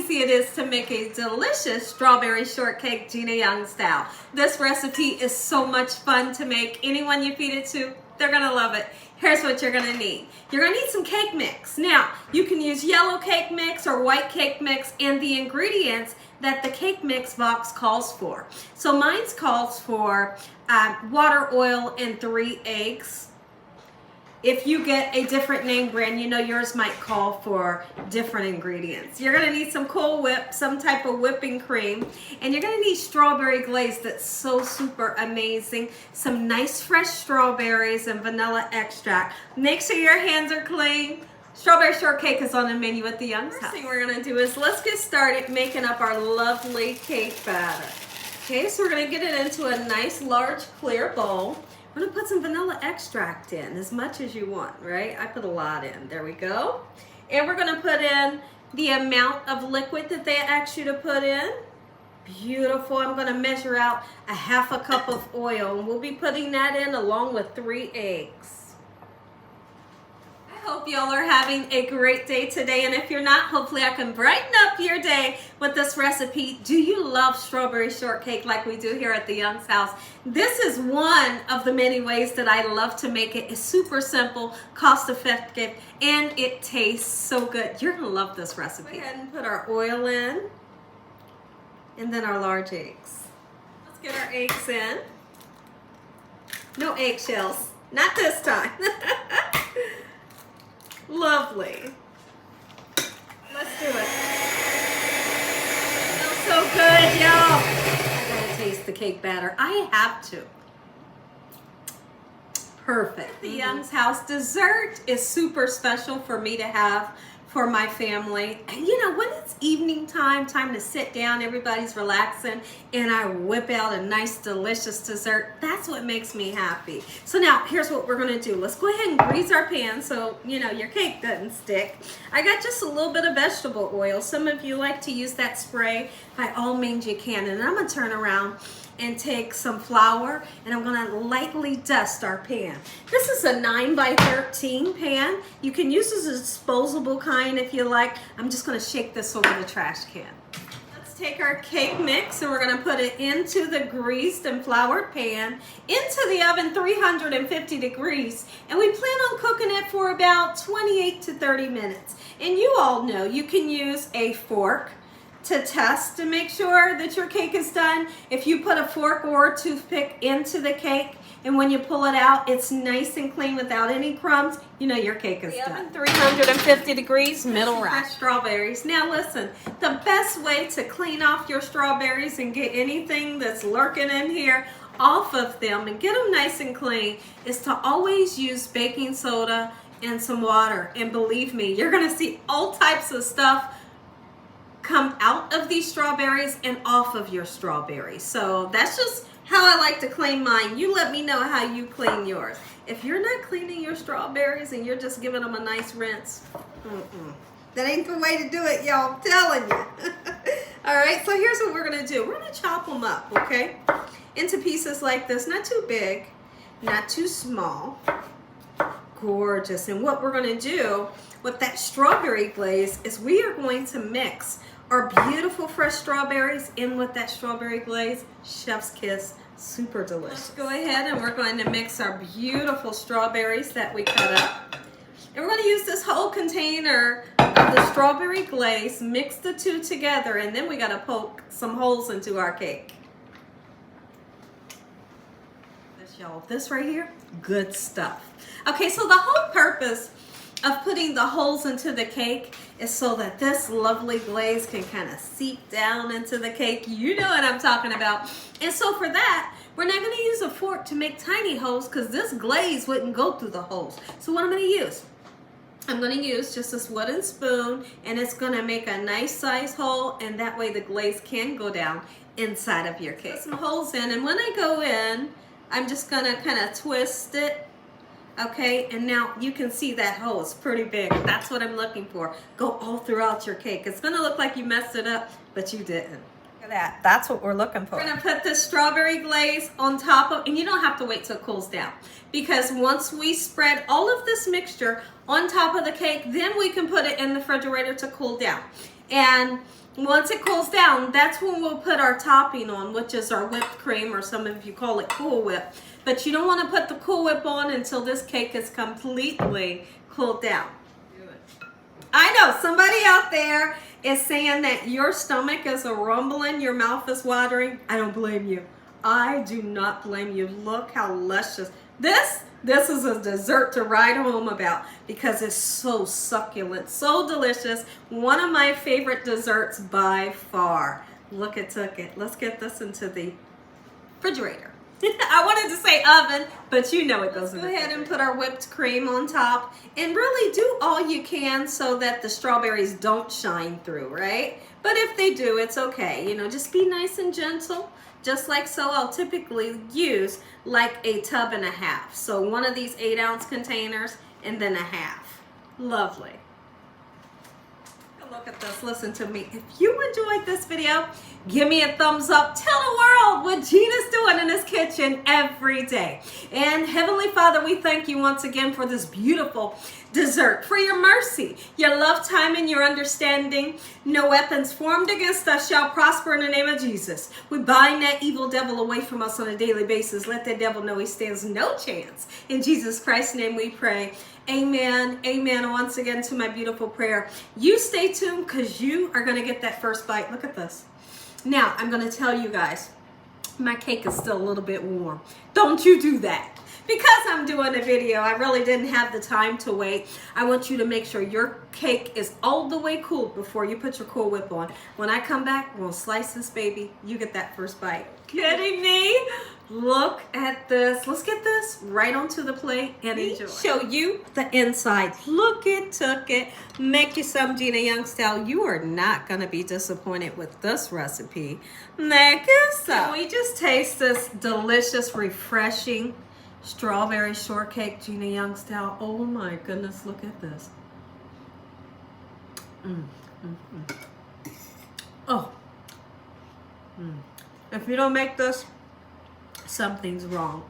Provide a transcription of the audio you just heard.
easy it is to make a delicious strawberry shortcake Gina Young style. This recipe is so much fun to make. Anyone you feed it to, they're gonna love it. Here's what you're gonna need. You're gonna need some cake mix. Now, you can use yellow cake mix or white cake mix and the ingredients that the cake mix box calls for. So mine's calls for water, oil, and 3 eggs. If you get a different name brand, you know yours might call for different ingredients. You're gonna need some Cool Whip, some type of whipping cream, and you're gonna need strawberry glaze that's so super amazing, some nice fresh strawberries and vanilla extract. Make sure your hands are clean. Strawberry shortcake is on the menu at the Young's house. First thing we're gonna do is let's get started making up our lovely cake batter. Okay, so we're gonna get it into a nice large clear bowl. I'm gonna put some vanilla extract in, as much as you want, right? I put a lot in, there we go. And we're gonna put in the amount of liquid that they asked you to put in. Beautiful, I'm gonna measure out a half a cup of oil, and we'll be putting that in along with 3 eggs. I hope y'all are having a great day today, and if you're not, hopefully I can brighten up your day with this recipe. Do you love strawberry shortcake like we do here at the Young's house? This is one of the many ways that I love to make it. It's super simple, cost effective, and it tastes so good. You're gonna love this recipe. Go ahead and put our oil in, and then our large eggs. Let's get our eggs in. No eggshells, not this time. Lovely. Let's do it. Smells so good, y'all. I gotta taste the cake batter. I have to. Perfect. The Young's house dessert is super special for me to have for my family. And you know, when it's evening time to sit down, everybody's relaxing, and I whip out a nice delicious dessert, that's what makes me happy. So now here's what we're gonna do. Let's go ahead and grease our pan so you know your cake doesn't stick. I got just a little bit of vegetable oil. Some of you like to use that spray. By all means you can. And I'm gonna turn around and take some flour, and I'm gonna lightly dust our pan. This is a 9 by 13 pan. You can use this as a disposable kind if you like. I'm just gonna shake this over the trash can. Let's take our cake mix, and we're gonna put it into the greased and floured pan, into the oven 350 degrees, and we plan on cooking it for about 28 to 30 minutes. And you all know you can use a fork to test to make sure that your cake is done. If you put a fork or a toothpick into the cake, and when you pull it out, it's nice and clean without any crumbs, you know your cake is done. 350 degrees, middle rack. Strawberries. Now listen, the best way to clean off your strawberries and get anything that's lurking in here off of them and get them nice and clean is to always use baking soda and some water. And believe me, you're gonna see all types of stuff come out of these strawberries and off of your strawberries. So that's just how I like to clean mine. You let me know how you clean yours. If you're not cleaning your strawberries and you're just giving them a nice rinse, that ain't the way to do it, y'all. I'm telling you. All right, so here's what we're gonna do. We're gonna chop them up, okay? Into pieces like this, not too big, not too small. Gorgeous. And what we're gonna do with that strawberry glaze is we are going to mix our beautiful fresh strawberries in with that strawberry glaze. Chef's kiss, super delicious. Let's go ahead and we're going to mix our beautiful strawberries that we cut up. And we're going to use this whole container of the strawberry glaze, mix the two together, and then we got to poke some holes into our cake. Y'all, this right here, good stuff. Okay, so the whole purpose of putting the holes into the cake is so that this lovely glaze can kind of seep down into the cake. You know what I'm talking about. And so for that, we're not going to use a fork to make tiny holes because this glaze wouldn't go through the holes. So what I'm going to use, I'm going to use just this wooden spoon, and it's going to make a nice size hole, and that way the glaze can go down inside of your cake. Put some holes in, and when I go in, I'm just going to kind of twist it. Okay, and now you can see that hole is pretty big. That's what I'm looking for. Go all throughout your cake. It's gonna look like you messed it up, but you didn't. Look at that. That's what we're looking for. We're gonna put the strawberry glaze on top of, and you don't have to wait till it cools down, because once we spread all of this mixture on top of the cake, then we can put it in the refrigerator to cool down. And once it cools down, that's when we'll put our topping on, which is our whipped cream, or some of you call it Cool Whip. But you don't want to put the Cool Whip on until this cake is completely cooled down. I know somebody out there is saying that your stomach is a rumbling, your mouth is watering. I don't blame you. I do not blame you. Look how luscious. This is a dessert to ride home about because it's so succulent, so delicious. One of my favorite desserts by far. Look at it. Let's get this into the refrigerator. I wanted to say oven, but you know it goes in the refrigerator. Go ahead and put our whipped cream on top and really do all you can so that the strawberries don't shine through, right? But if they do, it's okay. You know, just be nice and gentle. Just like so, I'll typically use like a tub and a half. So one of these 8-ounce containers and then a half. Lovely. Look at this, listen to me. If you enjoyed this video, give me a thumbs up. Tell the world what Gina's doing in this kitchen every day. And Heavenly Father, we thank you once again for this beautiful dessert, for your mercy, your love, time, and your understanding. No weapons formed against us shall prosper in the name of Jesus. We bind that evil devil away from us on a daily basis. Let that devil know he stands no chance. In Jesus Christ's name we pray. Amen. Amen. Once again to my beautiful prayer. You stay tuned because you are going to get that first bite. Look at this. Now, I'm going to tell you guys, my cake is still a little bit warm. Don't you do that. Because I'm doing a video, I really didn't have the time to wait. I want you to make sure your cake is all the way cooled before you put your Cool Whip on. When I come back, we'll slice this baby. You get that first bite. Kidding me? Look at this. Let's get this right onto the plate and enjoy. Show you the inside. Look it, took it. Make you some Gina Young style. You are not going to be disappointed with this recipe. Make it so. Can we just taste this delicious, refreshing strawberry shortcake Gina Young style? Oh my goodness, look at this. Oh. If you don't make this, something's wrong.